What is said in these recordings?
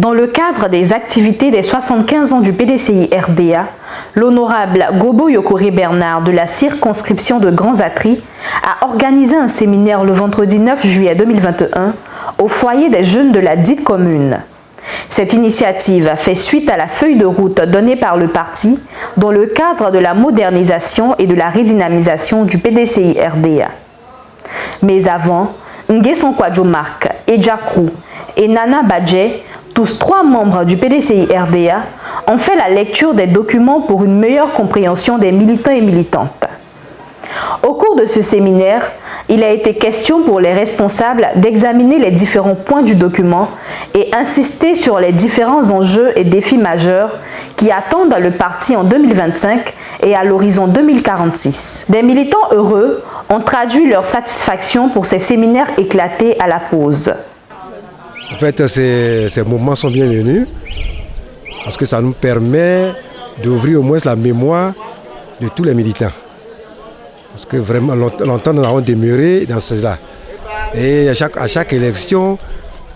Dans le cadre des activités des 75 ans du PDCI RDA, l'honorable Gobo Yokore Bernard de la circonscription de Grands Atri a organisé un séminaire le vendredi 9 juillet 2021 au foyer des jeunes de la dite commune. Cette initiative fait suite à la feuille de route donnée par le parti dans le cadre de la modernisation et de la redynamisation du PDCI RDA. Mais avant, Nguessan Kwadjo Marc, Edjakrou et Nana Badje, tous trois membres du PDCI RDA, ont fait la lecture des documents pour une meilleure compréhension des militants et militantes. Au cours de ce séminaire, il a été question pour les responsables d'examiner les différents points du document et insister sur les différents enjeux et défis majeurs qui attendent le parti en 2025 et à l'horizon 2046. Des militants heureux ont traduit leur satisfaction pour ces séminaires éclatés à la pause. En fait, ces moments sont bienvenus parce que ça nous permet d'ouvrir au moins la mémoire de tous les militants. Parce que vraiment, longtemps, nous avons demeuré dans cela. Et à chaque élection,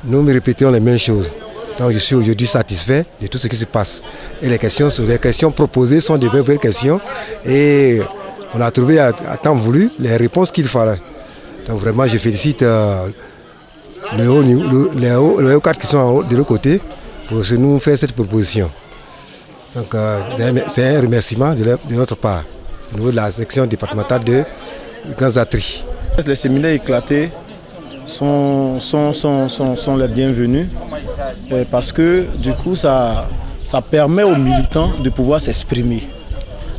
nous répétons les mêmes choses. Donc je suis aujourd'hui satisfait de tout ce qui se passe. Et les questions proposées sont des vraies questions. Et on a trouvé à temps voulu les réponses qu'il fallait. Donc vraiment, je félicite les hauts cadres qui sont de l'autre côté pour nous faire cette proposition. Donc c'est un remerciement de notre part au niveau de la section départementale de Grands Atri. Les séminaires éclatés sont les bienvenus parce que du coup ça permet aux militants de pouvoir s'exprimer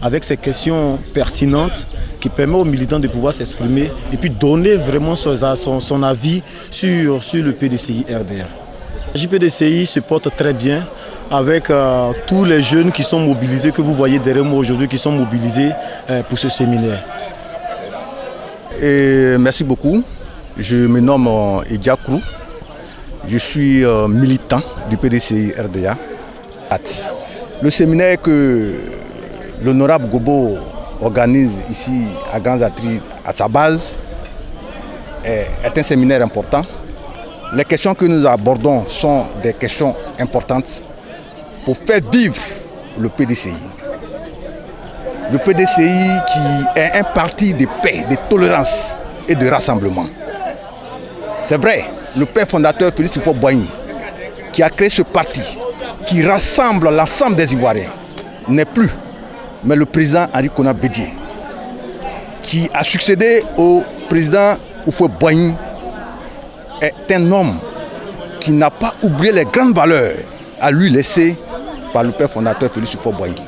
avec ces questions pertinentes qui permettent aux militants de pouvoir s'exprimer et puis donner vraiment son avis sur le PDCI RDA. Le JPDCI se porte très bien avec tous les jeunes qui sont mobilisés, que vous voyez derrière moi aujourd'hui, qui sont mobilisés pour ce séminaire. Et merci beaucoup. Je me nomme Edjakrou. Je suis militant du PDCI RDA. Le séminaire que l'honorable Gobo organise ici à Grands Atri à sa base est un séminaire important. Les questions que nous abordons sont des questions importantes pour faire vivre le PDCI. Le PDCI qui est un parti de paix, de tolérance et de rassemblement. C'est vrai, le père fondateur Félix Houphouët-Boigny, qui a créé ce parti, qui rassemble l'ensemble des Ivoiriens, n'est plus, mais le président Henri Konan Bédié, qui a succédé au président Houphouët-Boigny, est un homme qui n'a pas oublié les grandes valeurs à lui laissées par le père fondateur Félix Houphouët-Boigny.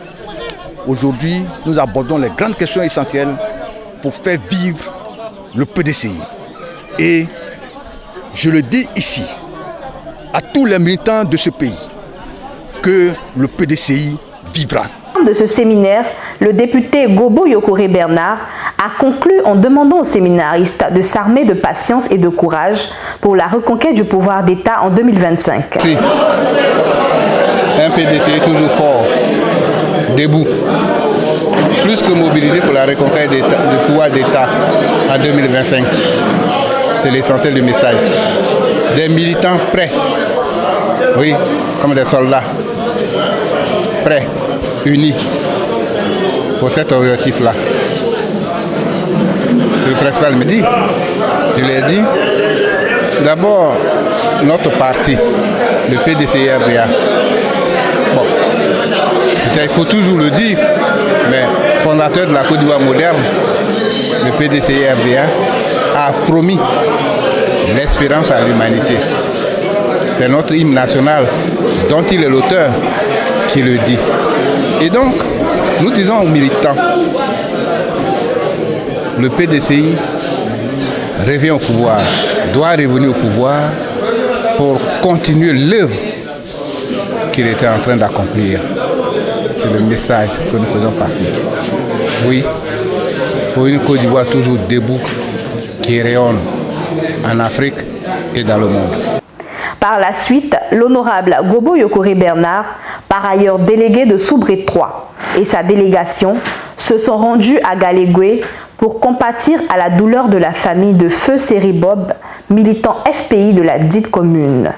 Aujourd'hui, nous abordons les grandes questions essentielles pour faire vivre le PDCI. Et je le dis ici, à tous les militants de ce pays, que le PDCI vivra. De ce séminaire, le député Gobo Yokore Bernard a conclu en demandant aux séminaristes de s'armer de patience et de courage pour la reconquête du pouvoir d'État en 2025. Si. Un PDCI toujours fort, debout, plus que mobilisé pour la reconquête du pouvoir d'État en 2025. C'est l'essentiel du message. Des militants prêts, oui, comme des soldats, prêts, unis pour cet objectif-là. Le principal me dit, je l'ai dit, d'abord notre parti, le PDCI RDA. Bon, il faut toujours le dire, mais fondateur de la Côte d'Ivoire moderne, le PDCI RDA a promis l'espérance à l'humanité. C'est notre hymne national dont il est l'auteur qui le dit. Et donc, nous disons aux militants, le PDCI revient au pouvoir, doit revenir au pouvoir pour continuer l'œuvre qu'il était en train d'accomplir. C'est le message que nous faisons passer. Oui, pour une Côte d'Ivoire toujours debout, qui rayonne en Afrique et dans le monde. Par la suite, l'honorable Gobo Yokore Bernard, par ailleurs délégué de Soubré 3, et sa délégation se sont rendus à Galégué pour compatir à la douleur de la famille de Feu Seri Bob, militant FPI de la dite commune.